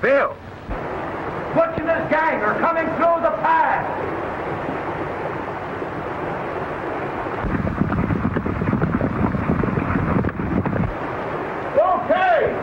Bill. Butch and his gang are coming through the pass. Okay.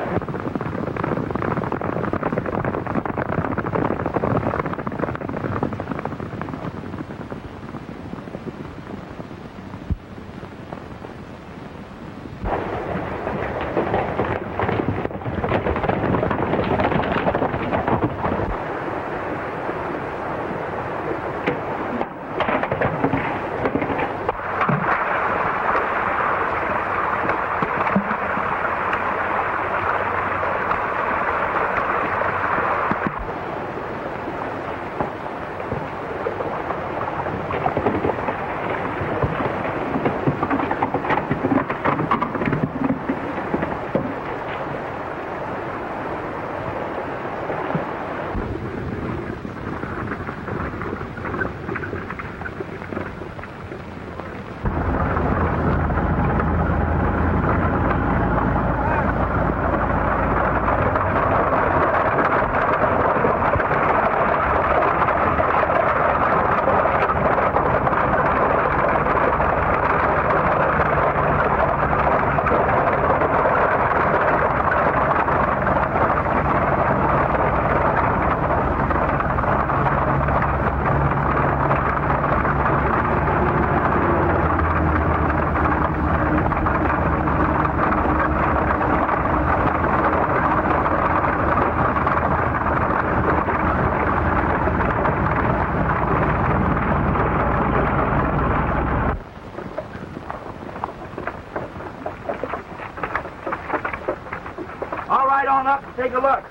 Take a look.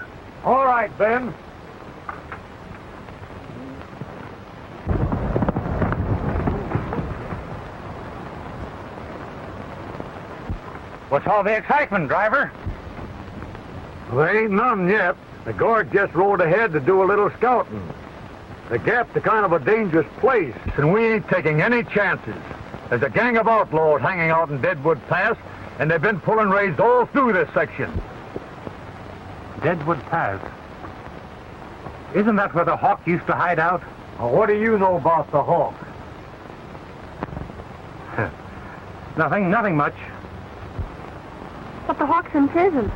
All right, Ben. What's all the excitement, driver? Well, there ain't none yet. The guard just rode ahead to do a little scouting. The Gap's a kind of a dangerous place, and we ain't taking any chances. There's a gang of outlaws hanging out in Deadwood Pass, and they've been pulling raids all through this section. Deadwood Pass. Isn't that where the Hawk used to hide out? Well, what do you know about the Hawk? Nothing much. But the Hawk's in prison.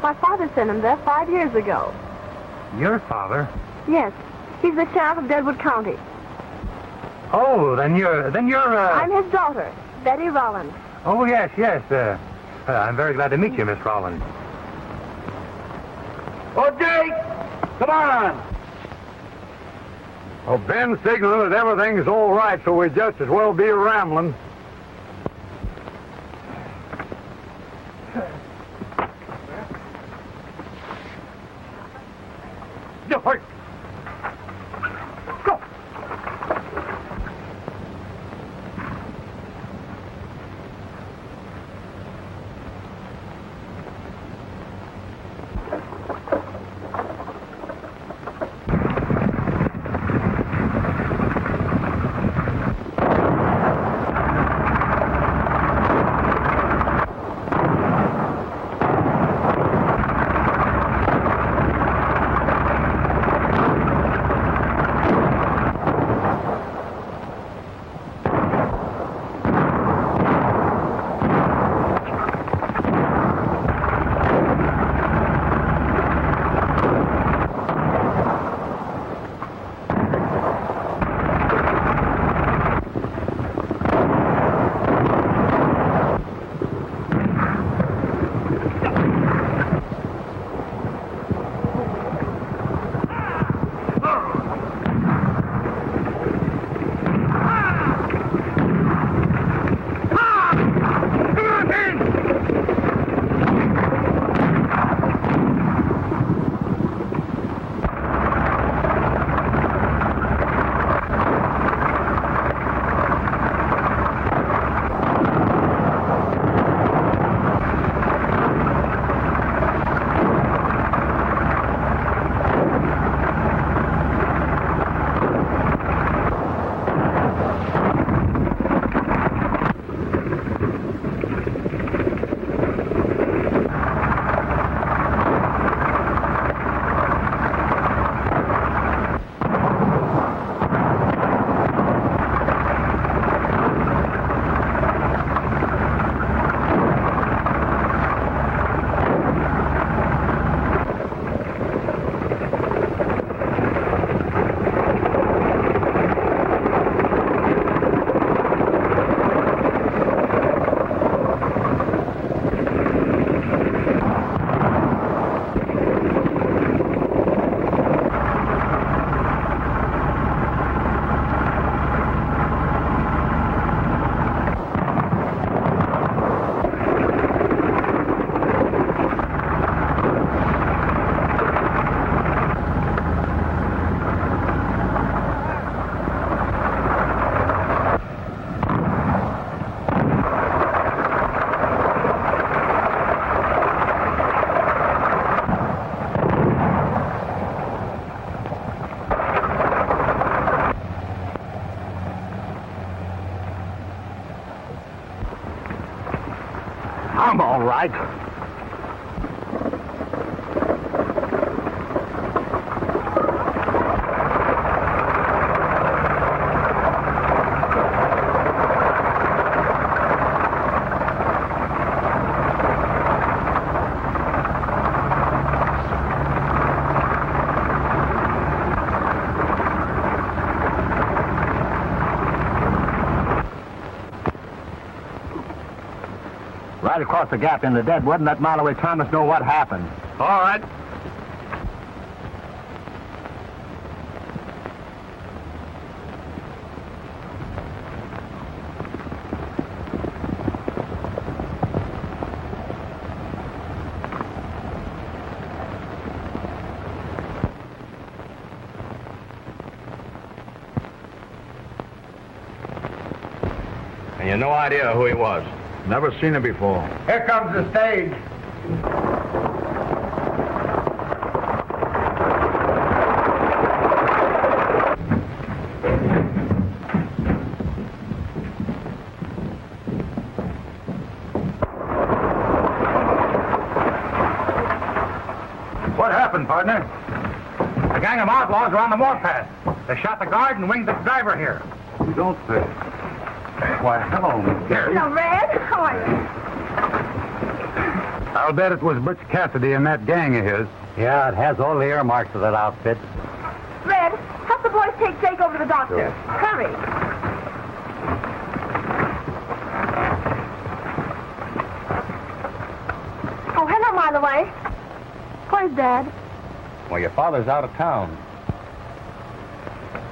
My father sent him there 5 years ago. Your father? Yes. He's the sheriff of Deadwood County. Oh, then you're I'm his daughter, Betty Rollins. Oh, yes. I'm very glad to meet you, Miss Rollins. Oh, Jake! Come on! Well, Ben signaled that everything's all right, so we just as well be rambling. Go! right. Right across the gap in the deadwood and let Milo Thomas know what happened. All right. And you no idea who he was? Never seen him before. Here comes the stage. What happened, partner? A gang of outlaws are on the warpath. They shot the guard and winged the driver here. You don't say. Why, hello, Miss Gary. Hello, Red. How are you? I'll bet it was Butch Cassidy and that gang of his. Yeah, it has all the earmarks of that outfit. Red, help the boys take Jake over to the doctor. Sure. Hurry. Oh, hello, Milo. Where's Dad? Well, your father's out of town.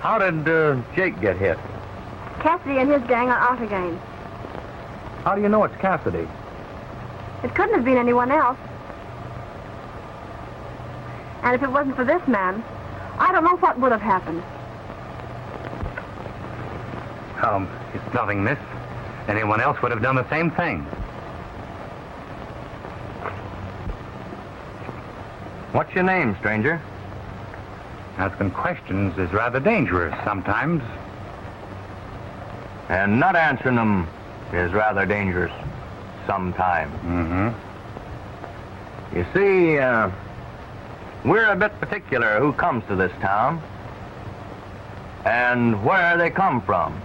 How did Jake get hit? Cassidy and his gang are out again. How do you know it's Cassidy? It couldn't have been anyone else. And if it wasn't for this man, I don't know what would have happened. It's nothing, miss. Anyone else would have done the same thing. What's your name, stranger? Asking questions is rather dangerous sometimes. And not answering them is rather dangerous sometimes. Mm-hmm. You see, we're a bit particular who comes to this town and where they come from.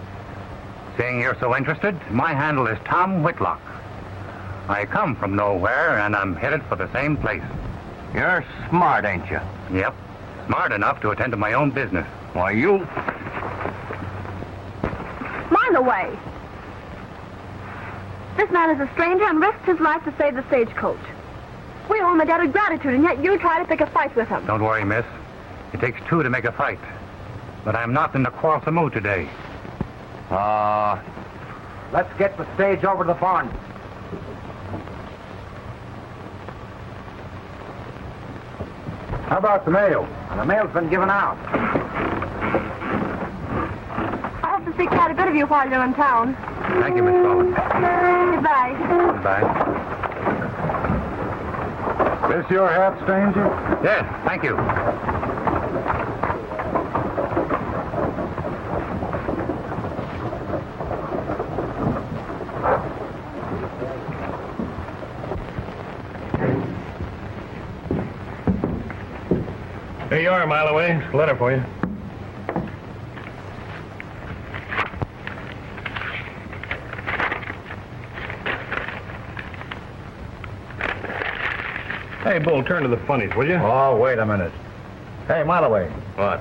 Seeing you're so interested, my handle is Tom Whitlock. I come from nowhere, and I'm headed for the same place. You're smart, ain't you? Yep. Smart enough to attend to my own business. Why, you... Mile away. This man is a stranger and risked his life to save the stagecoach. We owe him a debt of gratitude, and yet you try to pick a fight with him. Don't worry, miss. It takes two to make a fight. But I'm not in the quarrelsome mood today. Let's get the stage over to the barn. How about the mail? The mail's been given out. I hope to see quite a bit of you while you're in town. Thank you, Miss Rollins. Goodbye. Goodbye. This your hat, stranger? Yes, thank you. Here you are, mile away. It's a letter for you. Hey, Bull, turn to the funnies, will you? Oh, wait a minute. Hey, Malloway, What?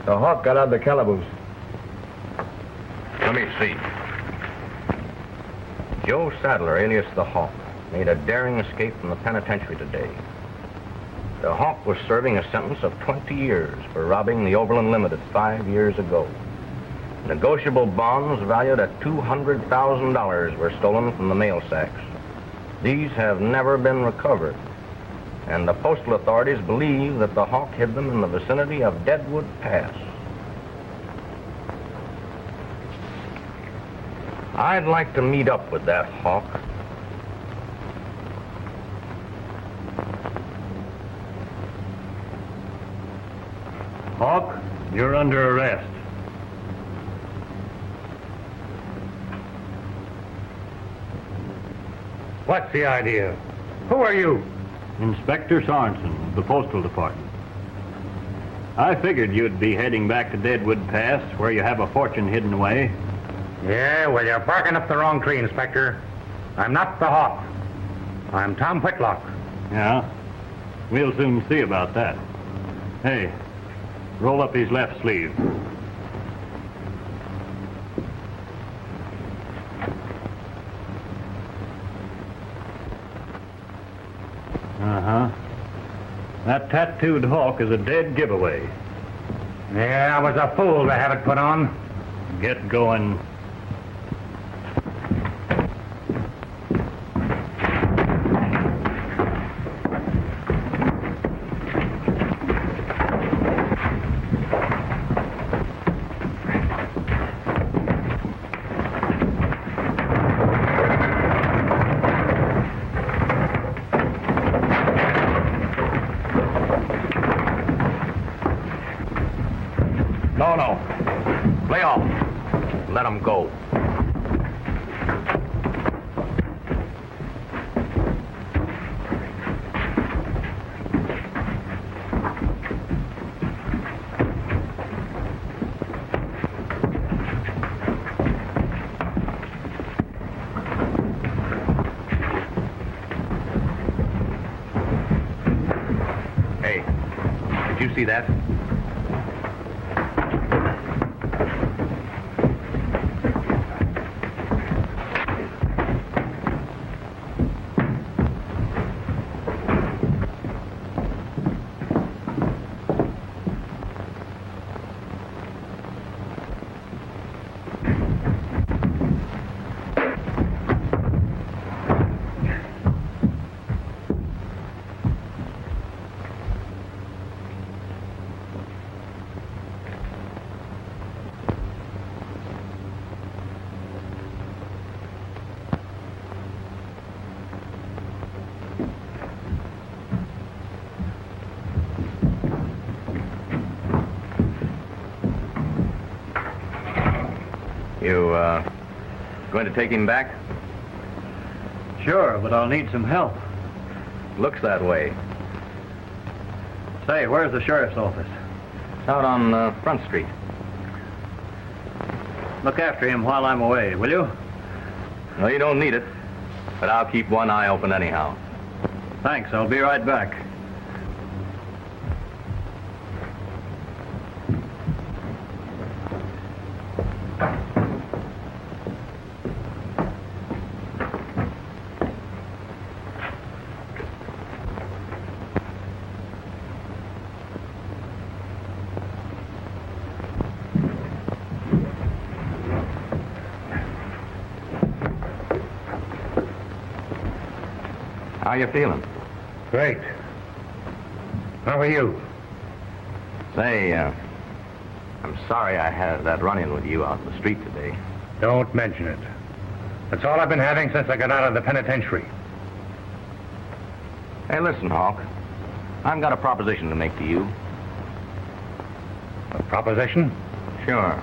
the hawk got out of the calaboose. Let me see. Joe Sadler, alias the Hawk, made a daring escape from the penitentiary today. The Hawk was serving a sentence of 20 years for robbing the Overland Limited 5 years ago. Negotiable bonds valued at $200,000 were stolen from the mail sacks. These have never been recovered, and the postal authorities believe that the Hawk hid them in the vicinity of Deadwood Pass. I'd like to meet up with that Hawk. Hawk, you're under arrest. What's the idea? Who are you? Inspector Sorensen of the Postal Department. I figured you'd be heading back to Deadwood Pass, where you have a fortune hidden away. Yeah, well, you're barking up the wrong tree, Inspector. I'm not the Hawk. I'm Tom Whitlock. Yeah? We'll soon see about that. Hey, roll up his left sleeve. Uh-huh. That tattooed hawk is a dead giveaway. Yeah, I was a fool to have it put on. Get going. No. Lay off. Let him go. Hey, did you see that? You, going to take him back? Sure, but I'll need some help. Looks that way. Say, where's the sheriff's office? Out on Front Street. Look after him while I'm away, will you? No, you don't need it. But I'll keep one eye open anyhow. Thanks, I'll be right back. How you feeling? Great. How are you? Say, I'm sorry I had that run-in with you out in the street today. Don't mention it. That's all I've been having since I got out of the penitentiary. Hey, listen, Hawk. I've got a proposition to make to you. A proposition? Sure.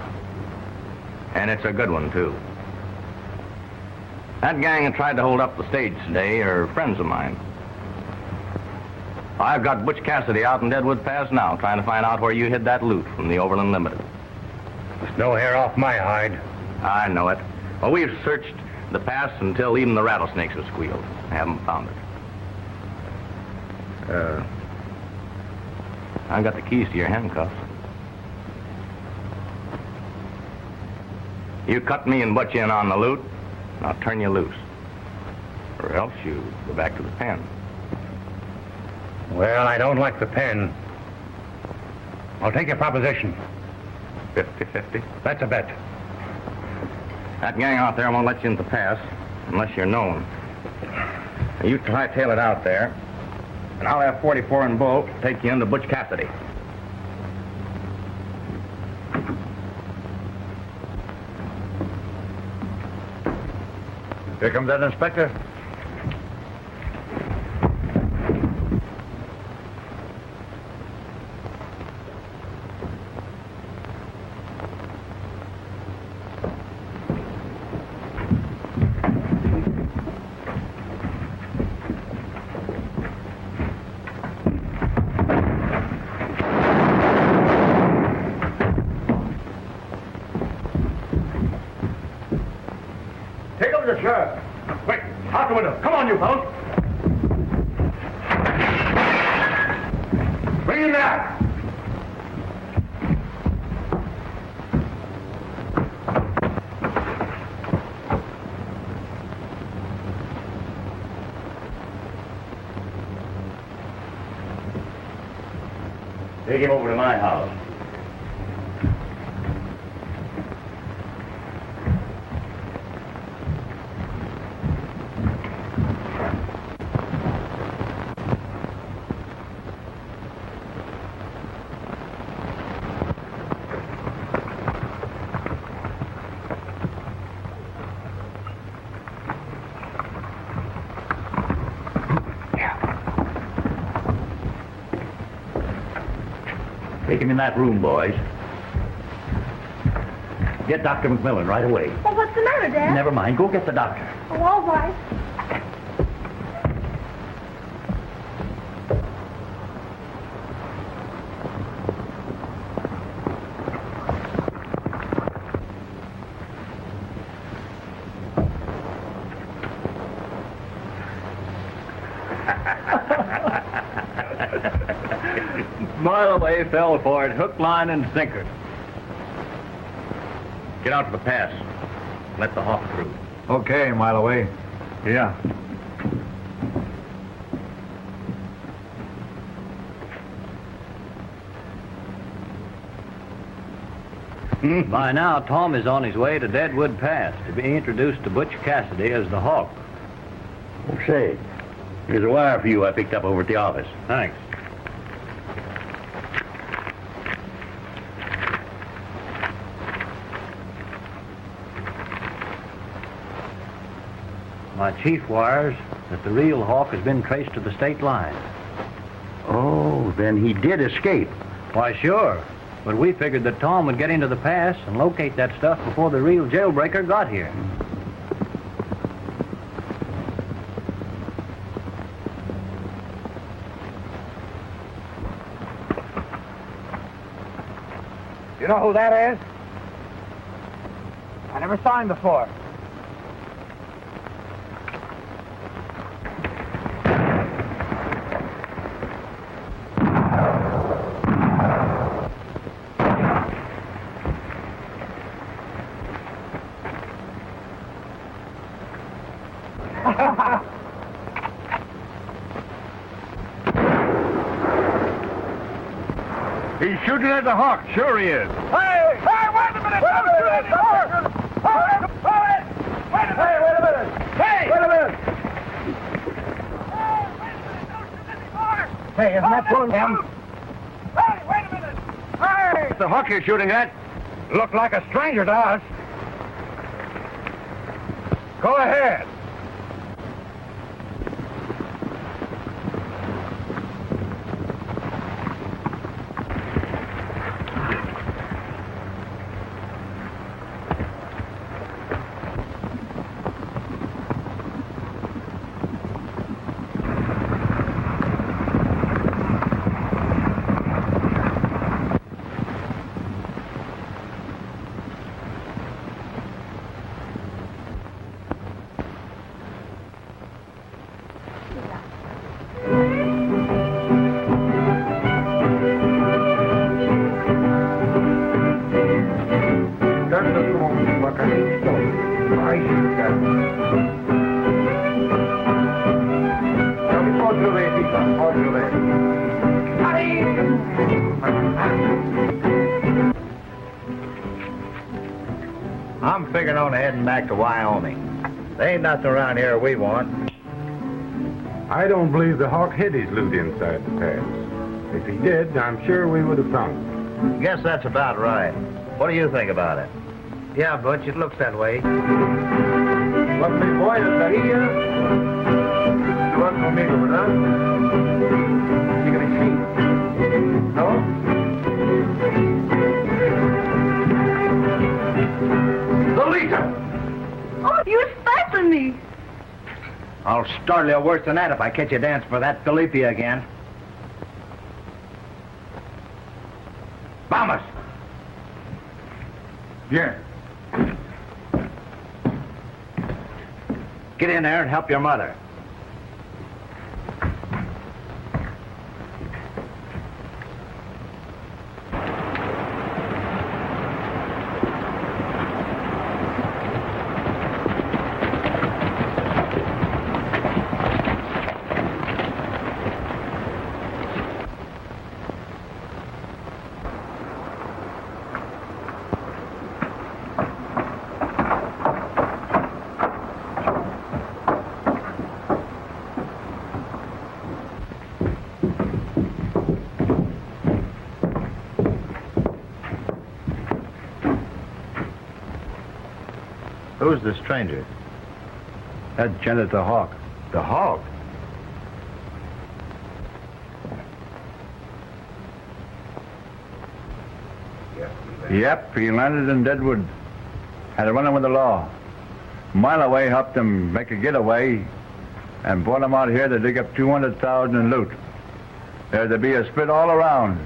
And it's a good one, too. That gang that tried to hold up the stage today are friends of mine. I've got Butch Cassidy out in Deadwood Pass now, trying to find out where you hid that loot from the Overland Limited. There's no hair off my hide. I know it. Well, we've searched the pass until even the rattlesnakes have squealed. I haven't found it. I've got the keys to your handcuffs. You cut me and Butch in on the loot, and I'll turn you loose. Or else you go back to the pen. Well, I don't like the pen. I'll take your proposition. 50-50? That's a bet. That gang out there won't let you in the pass unless you're known. Now, you hightail it out there, and I'll have 44 and Bull take you into Butch Cassidy. Here comes that inspector. soldier, sir. Quick, out the window. Come on, you fellows. Bring him down. Take him over to my house. Take him in that room, boys. Get Dr. McMillan right away. Well, what's the matter, Dad? Never mind. Go get the doctor. Oh, all right. Mile away fell for it, hook, line, and sinker. Get out to the pass. Let the hawk through. Okay, mile away. Yeah. By now, Tom is on his way to Deadwood Pass to be introduced to Butch Cassidy as the Hawk. Oh, say, here's a wire for you I picked up over at the office. Thanks. My chief wires that the real Hawk has been traced to the state line. Oh, then he did escape. Why, sure. But we figured that Tom would get into the pass and locate that stuff before the real jailbreaker got here. You know who that is? I never saw him before. He's shooting at the Hawk. Sure he is. Hey, wait a minute! Don't shoot anymore! Wait a minute! Hey! Wait a minute! Hey, isn't that one of them? Hey, wait a minute! Hey! The Hawk you're shooting at looked like a stranger to us. Go ahead. I'm figuring on heading back to Wyoming. There ain't nothing around here we want. I don't believe the Hawk hid his loot inside the pass. If he did, I'm sure we would have found it. Guess that's about right. What do you think about it? Yeah, Butch, it looks that way. What mi boy estaría? ¿Tú vas conmigo, verdad? Sígueme aquí. ¿No? Lolita! Oh, you stifling me. I'll startle you worse than that if I catch you dancing for that Felipe again. Vamos! Yeah. Get in there and help your mother. Who's the stranger? That's Janet the Hawk. The Hawk? Yep, he landed in Deadwood. Had a run-in with the law. A mile away, helped him make a getaway, and brought him out here to dig up $200,000 in loot. There'd be a split all around.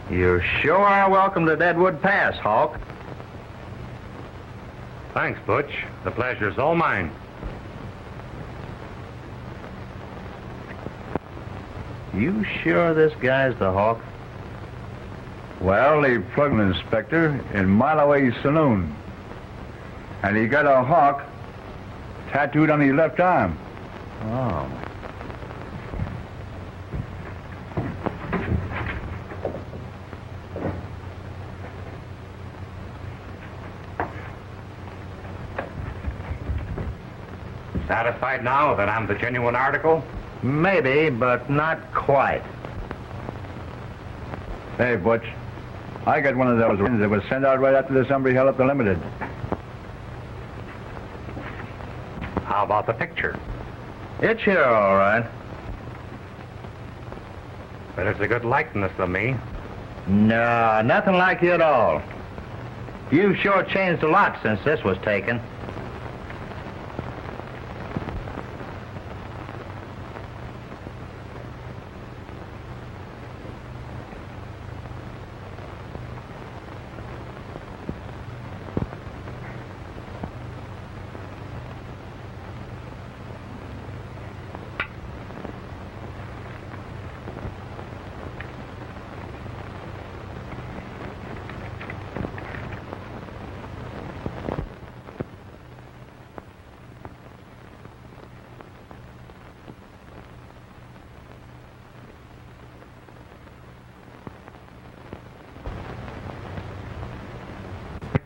You sure are welcome to Deadwood Pass, Hawk. Thanks, Butch. The pleasure's all mine. You sure this guy's the Hawk? Well, he plugged an inspector in Mile Away Saloon. And he got a hawk tattooed on his left arm. Oh. Satisfied now that I'm the genuine article? Maybe, but not quite. Hey, Butch, I got one of those ones that was sent out right after this hombre held up the limited. How about the picture? It's here, all right. But it's a good likeness of me. No, nothing like you at all. You've sure changed a lot since this was taken.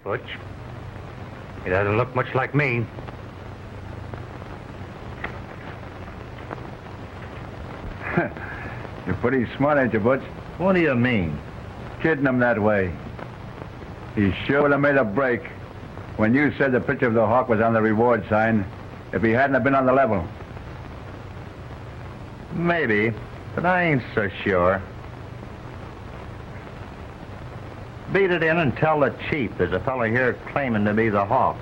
Butch. He doesn't look much like me. You're pretty smart, ain't you, Butch? What do you mean? Kidding him that way. He sure would have made a break when you said the picture of the hawk was on the reward sign if he hadn't have been on the level. Maybe, but I ain't so sure. Beat it in and tell the chief there's a fellow here claiming to be the Hawk.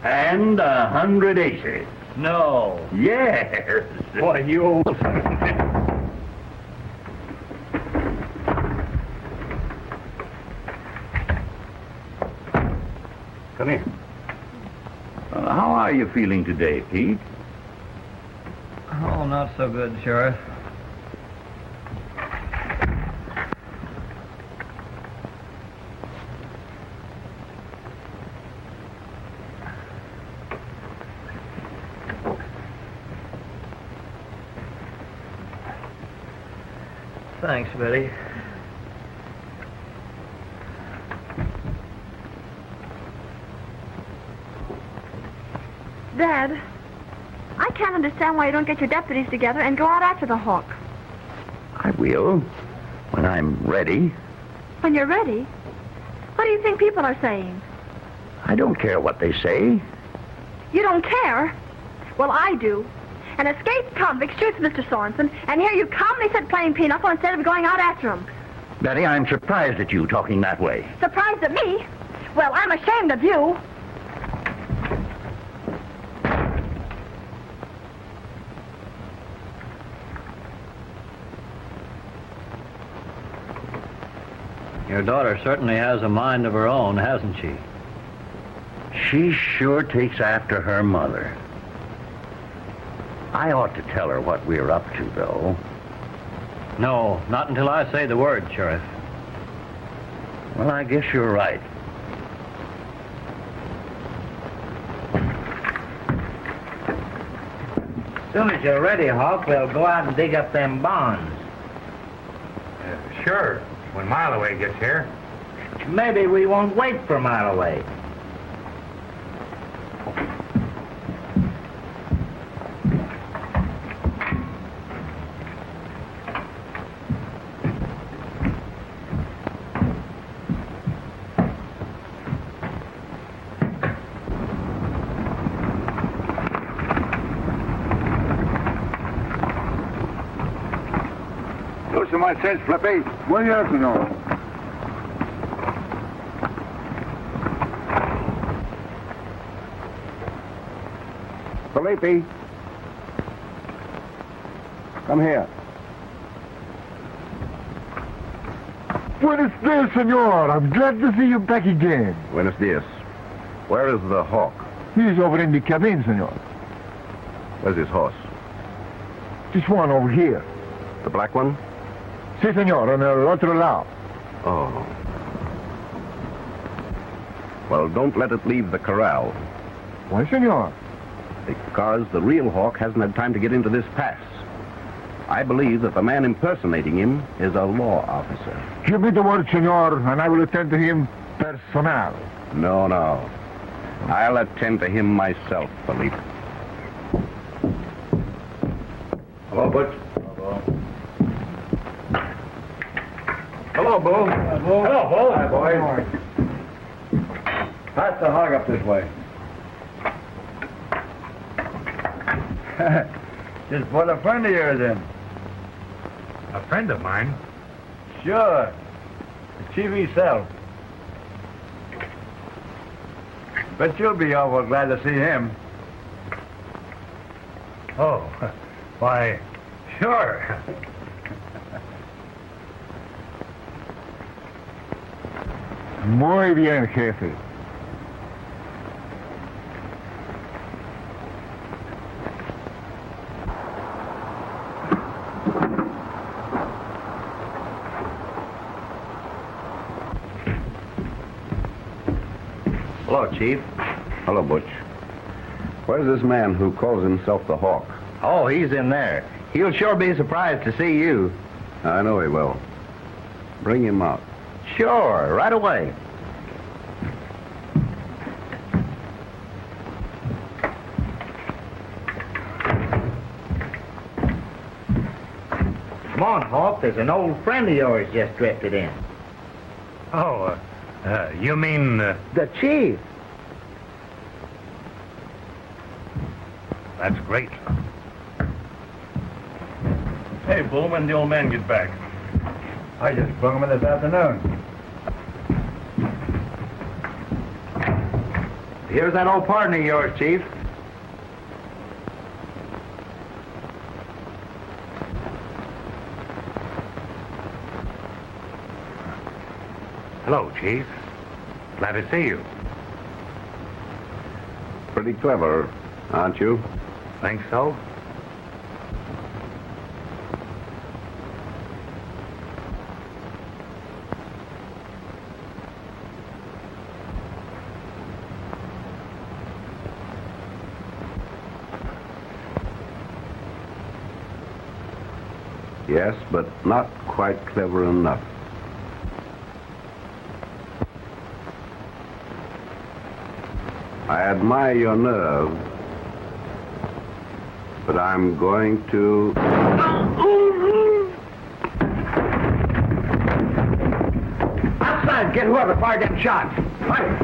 And 100 aces. No. Yes. Boy, you old... Come here. How are you feeling today, Pete? Oh, not so good, Sheriff. Thanks, Betty. Dad, I can't understand why you don't get your deputies together and go out after the hawk. I will, when I'm ready. When you're ready, what do you think people are saying? I don't care what they say. You don't care? Well, I do. An escaped convict shoots Mr. Sorensen, and here you calmly sit playing pinochle instead of going out after him. Betty, I'm surprised at you talking that way. Surprised at me? Well, I'm ashamed of you. Your daughter certainly has a mind of her own, hasn't she? She sure takes after her mother. I ought to tell her what we're up to, though. No, not until I say the word, Sheriff. Well, I guess you're right. As soon as you're ready, Hawk, we'll go out and dig up them bonds. Sure, when Mile Away gets here. Maybe we won't wait for Mile Away. My sense, Flippy. Muy bien, señor. Felipe. Come here. Buenos dias, senor. I'm glad to see you back again. Buenos dias. Where is the hawk? He's over in the cabin, senor. Where's his horse? This one over here. The black one? Sí, señor, en el otro lado. Oh. Well, don't let it leave the corral. Why, senor? Because the real hawk hasn't had time to get into this pass. I believe that the man impersonating him is a law officer. Give me the word, senor, and I will attend to him personal. No, no. I'll attend to him myself, Felipe. Hello, Butch. Hello, Bo. Hello, Bo. Hello, Bo. Hi, boy. Pass the hog up this way. Just put a friend of yours in. A friend of mine? Sure. The chief himself. Bet you'll be awful glad to see him. Oh, why, sure. Muy bien, jefe. Hello, Chief. Hello, Butch. Where's this man who calls himself the Hawk? Oh, he's in there. He'll sure be surprised to see you. I know he will. Bring him out. Sure, right away. Come on, Hawk. There's an old friend of yours just drifted in. Oh, you mean... The chief. That's great. Hey, Bull, when the old man get back? I just brung him in this afternoon. Here's that old partner of yours, Chief. Hello, Chief. Glad to see you. Pretty clever, aren't you? Think so? Yes, but not quite clever enough. I admire your nerve, but I'm going to... Outside, get whoever fired them shots. Fire.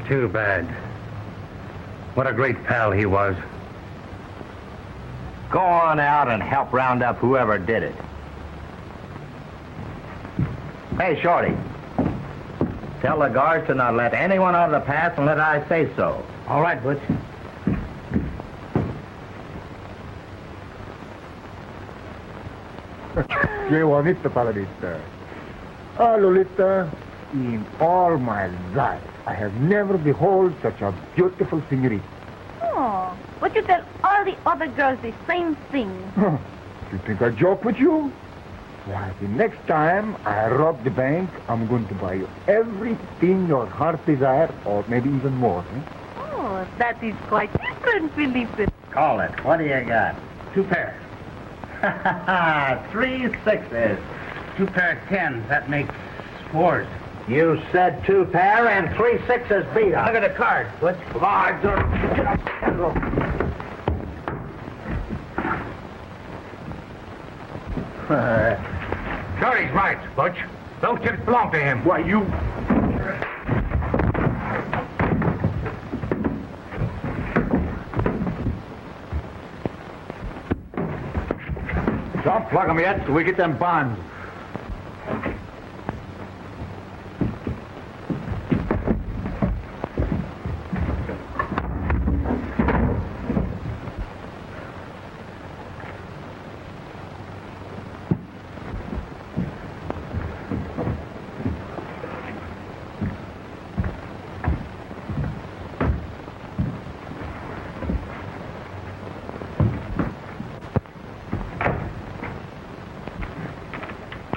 Too bad. What a great pal he was. Go on out and help round up whoever did it. Hey, Shorty. Tell the guards to not let anyone out of the pass unless I say so. All right, Butch. Qué bonito, Paladita. Oh, Lolita, in all my life, I have never beheld such a beautiful senorita. Oh, but you tell all the other girls the same thing. You think I joke with you? Why, the next time I rob the bank, I'm going to buy you everything your heart desires, or maybe even more. Oh, that is quite different, Felipe. Call it. What do you got? 2 pairs. 3 sixes. 2 pair of 10s. That makes 4s. You said 2 pair and 3 sixes beat up. Look at the card, Butch. Shorty's right, Butch. Those chips belong to him. Why, you... Don't plug them yet till we get them bonds.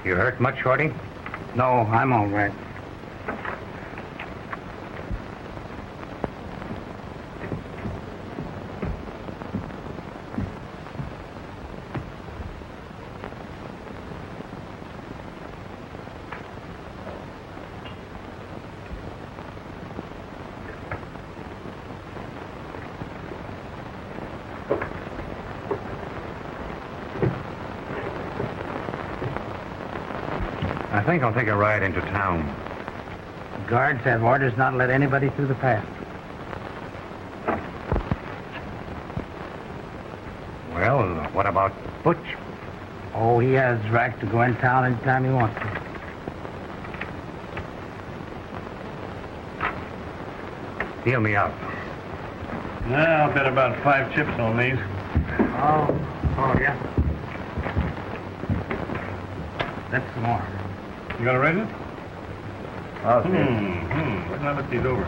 You hurt much, Shorty? No, I'm all right. I think I'll take a ride into town. The guards have orders not to let anybody through the pass. Well, what about Butch? Oh, he has right to go in town anytime he wants to. Deal me out. Yeah, I'll bet about 5 chips on these. Oh, yeah. That's some more. You gonna raise it? Oh, Wait till I look these over.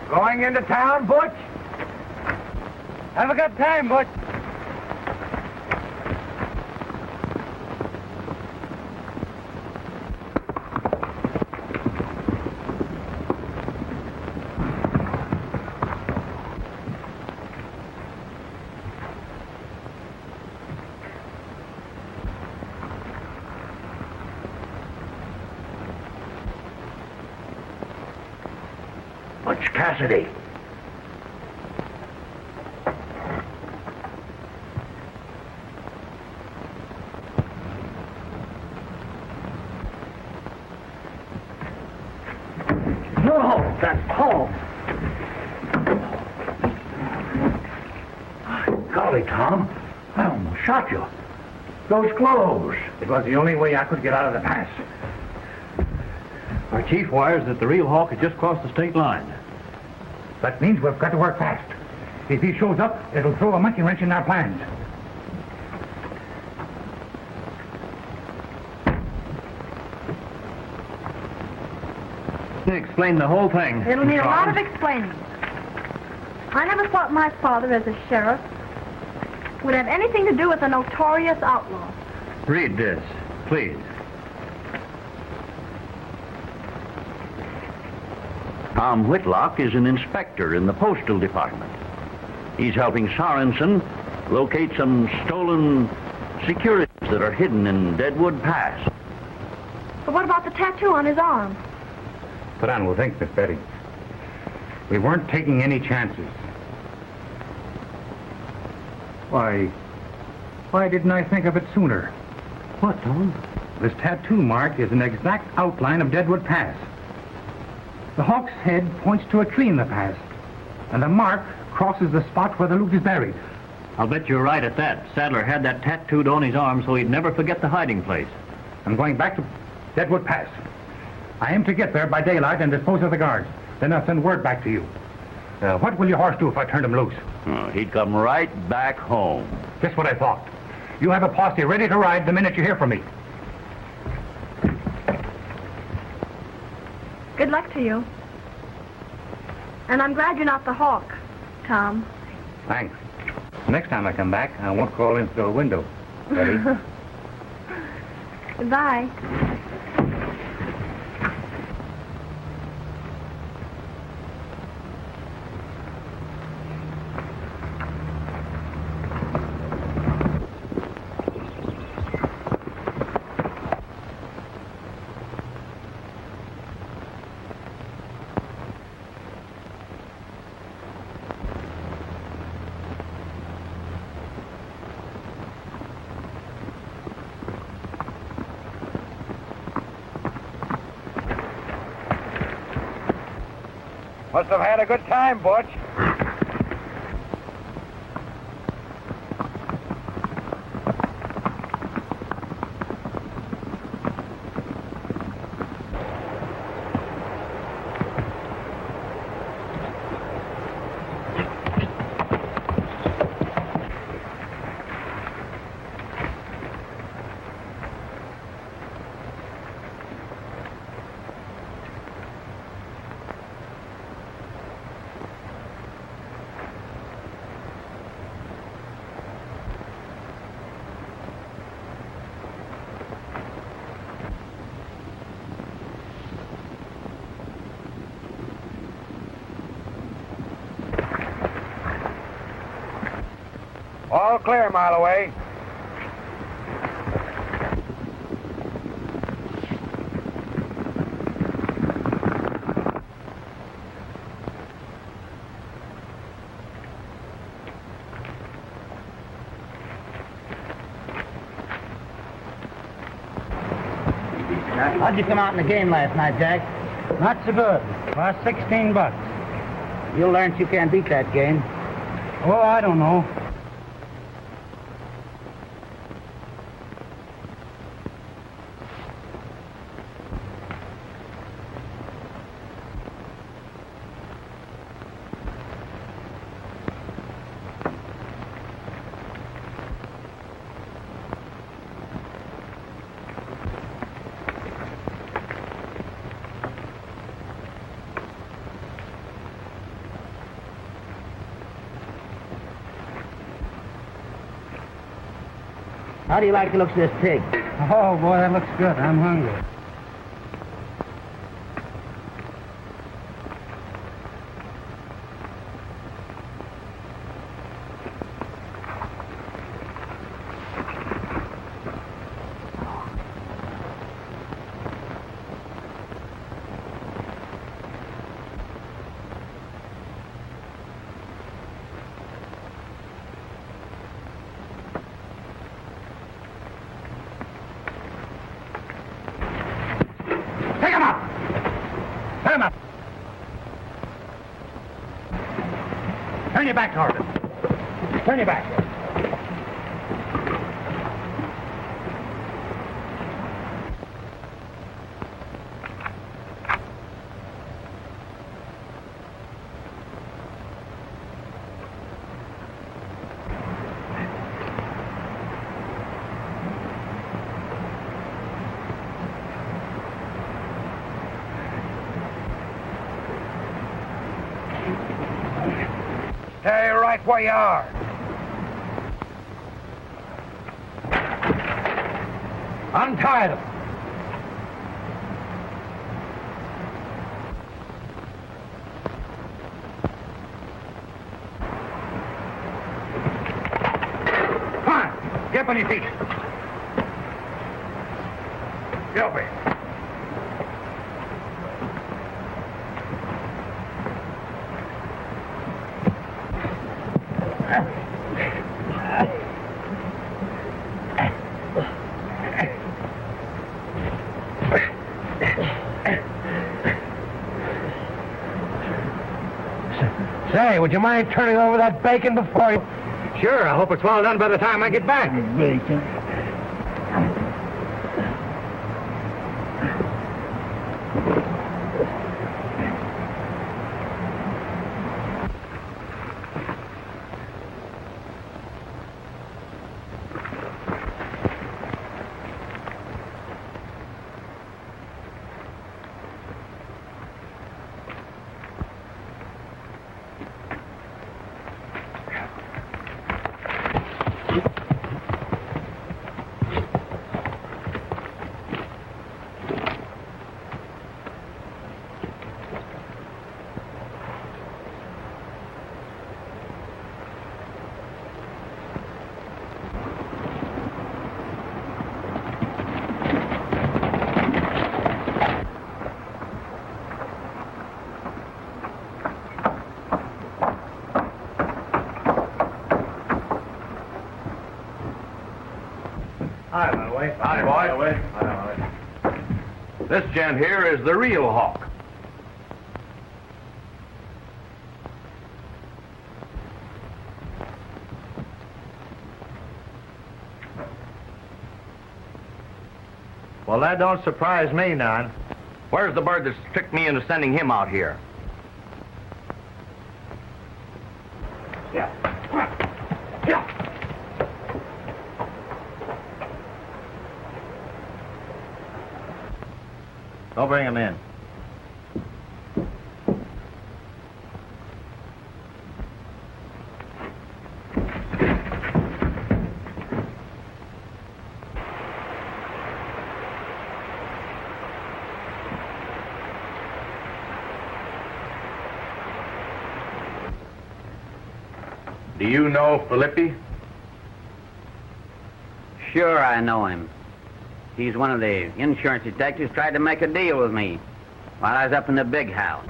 Going into town, Butch? Haven't got time, Butch. Butch Cassidy. That's home. Golly, Tom, I almost shot you. Those clothes. It was the only way I could get out of the pass. Our chief wires that the real hawk has just crossed the state line. That means we've got to work fast. If he shows up, it'll throw a monkey wrench in our plans. Explain the whole thing. It'll need a lot of explaining. I never thought my father, as a sheriff, would have anything to do with a notorious outlaw. Read this, please. Tom Whitlock is an inspector in the postal department. He's helping Sorensen locate some stolen securities that are hidden in Deadwood Pass. But what about the tattoo on his arm? Put on, we'll think, Miss Betty. We weren't taking any chances. Why didn't I think of it sooner? What, Tom? This tattoo mark is an exact outline of Deadwood Pass. The hawk's head points to a tree in the pass, and the mark crosses the spot where the loot is buried. I'll bet you're right at that. Sadler had that tattooed on his arm so he'd never forget the hiding place. I'm going back to Deadwood Pass. I am to get there by daylight and dispose of the guards. Then I'll send word back to you. What will your horse do if I turned him loose? Oh, he'd come right back home. Just what I thought. You have a posse ready to ride the minute you hear from me. Good luck to you. And I'm glad you're not the hawk, Tom. Thanks. Next time I come back, I won't crawl in through a window. Betty? Goodbye. Must have had a good time, Butch. All clear, mile away. How'd you come out in the game last night, Jack? Not so good. Lost $16. You learned you can't beat that game. Oh, I don't know. How do you like the looks of this pig? Oh, boy, that looks good. I'm hungry. your back toward us. Turn your back. Stay right where you are. Untie them. Come on, get up on your feet. Get over here. Say, would you mind turning over that bacon before you... Sure, I hope it's well done by the time I get back. Bacon? Hi, by the way. Hi, boy. Hi. This gent here is the real hawk. Well, that don't surprise me none. Where's the bird that's tricked me into sending him out here? Don't bring him in. Do you know Filippi? Sure, I know him. He's one of the insurance detectives tried to make a deal with me while I was up in the big house.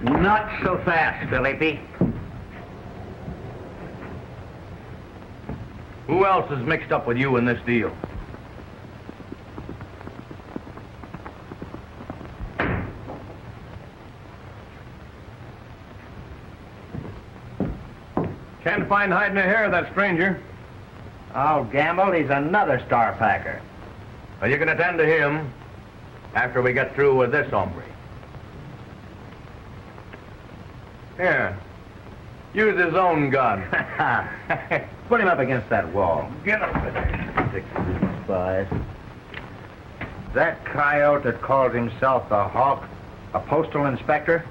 Not so fast, Filippi. Who else is mixed up with you in this deal? Can't find hiding a hair of that stranger. I'll gamble he's another star packer. Well, you can attend to him after we get through with this hombre. Here, use his own gun. Put him up against that wall. Get up there. Six spies. That coyote that calls himself the Hawk, a postal inspector?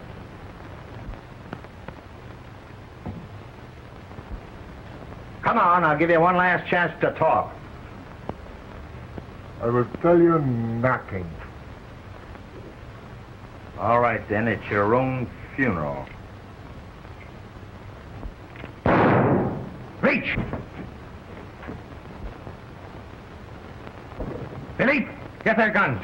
Come on, I'll give you one last chance to talk. I will tell you nothing. All right, then, it's your own funeral. Reach! Philippe, get their guns.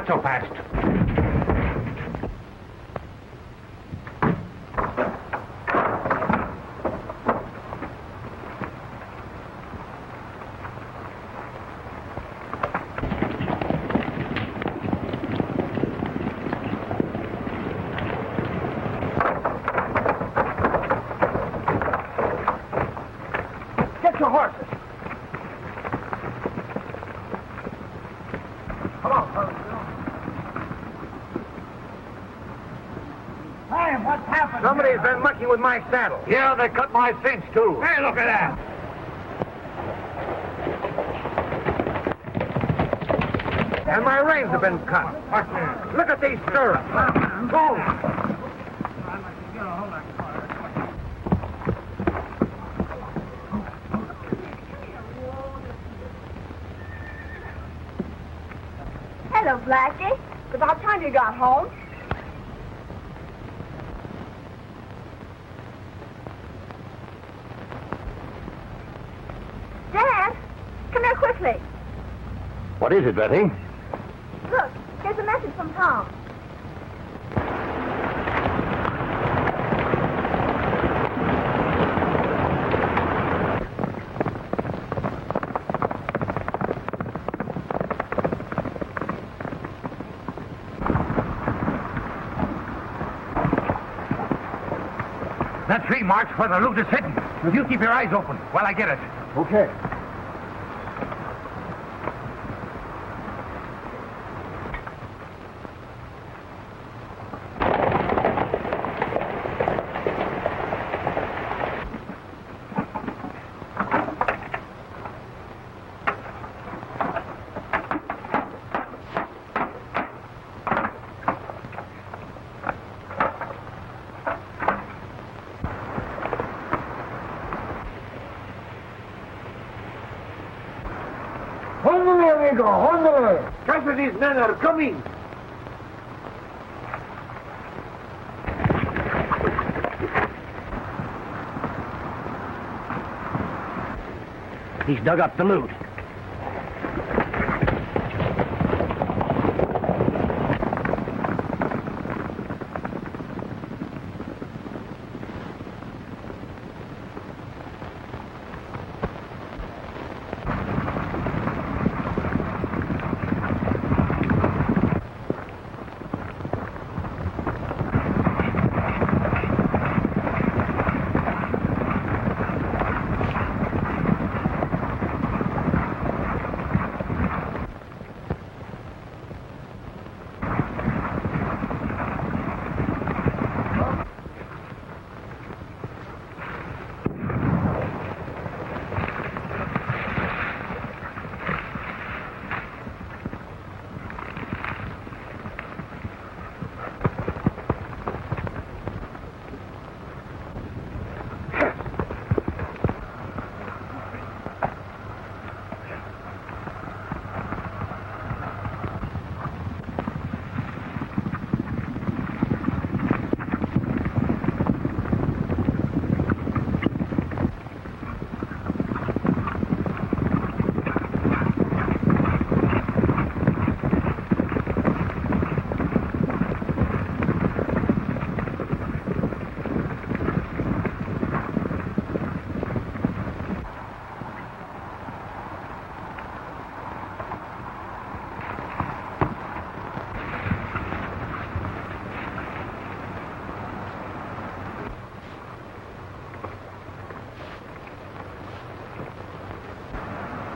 Not so fast. Get your horses. Come on, fellas. Hey, what's happened? Somebody's been mucking with my saddle. Yeah, they cut my cinch, too. Hey, look at that. And my reins have been cut. Look at these stirrups. Go! Hello, Blackie. It's about time you got home. Dad, come here quickly. What is it, Betty? Look, here's a message from Tom. That tree marks where the loot is hidden. If you keep your eyes open while I get it. Okay. Amigo, ¡Hóndole! Cassidy's men are coming! He's dug up the loot.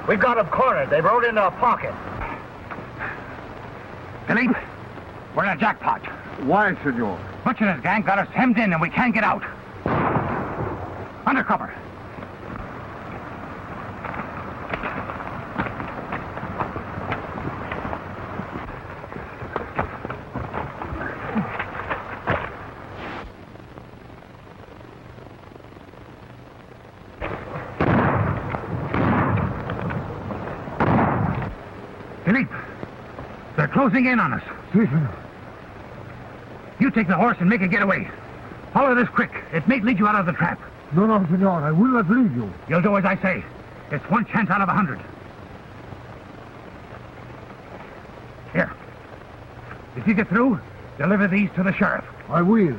We've got them cornered. They've rode into a pocket. Philippe, we're in a jackpot. Why, senor? Butch and his gang got us hemmed in and we can't get out. Undercover. Philippe, they're closing in on us. Si, senor. You take the horse and make a getaway. Follow this quick. It may lead you out of the trap. No, no, senor. I will not leave you. You'll do as I say. It's one chance out of 100. Here. If you get through, deliver these to the sheriff. I will.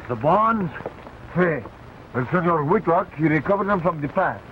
The bonds? Hey, well, Senor Gουίτλοκ, he recovered them from the past.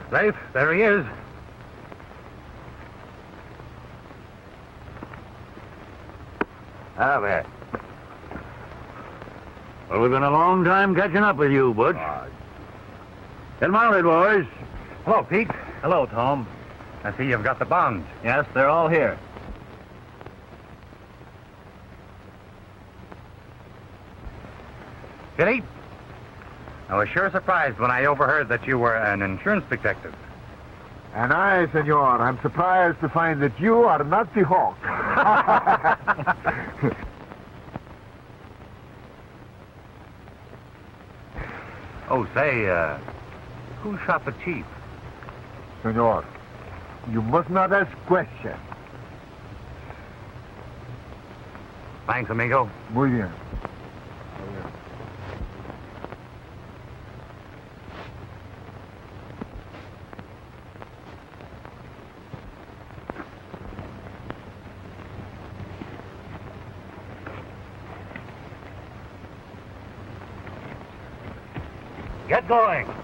Lafe, there he is. Ah, there. Well, we've been a long time catching up with you, Butch. Get mounted, boys. Hello, Pete. Hello, Tom. I see you've got the bonds. Yes, they're all here. Kitty, I was sure surprised when I overheard that you were an insurance detective. And I, Senor, I'm surprised to find that you are not the hawk. Oh, say, who shot the chief? Senor, you must not ask questions. Thanks, amigo. Muy bien. Get going.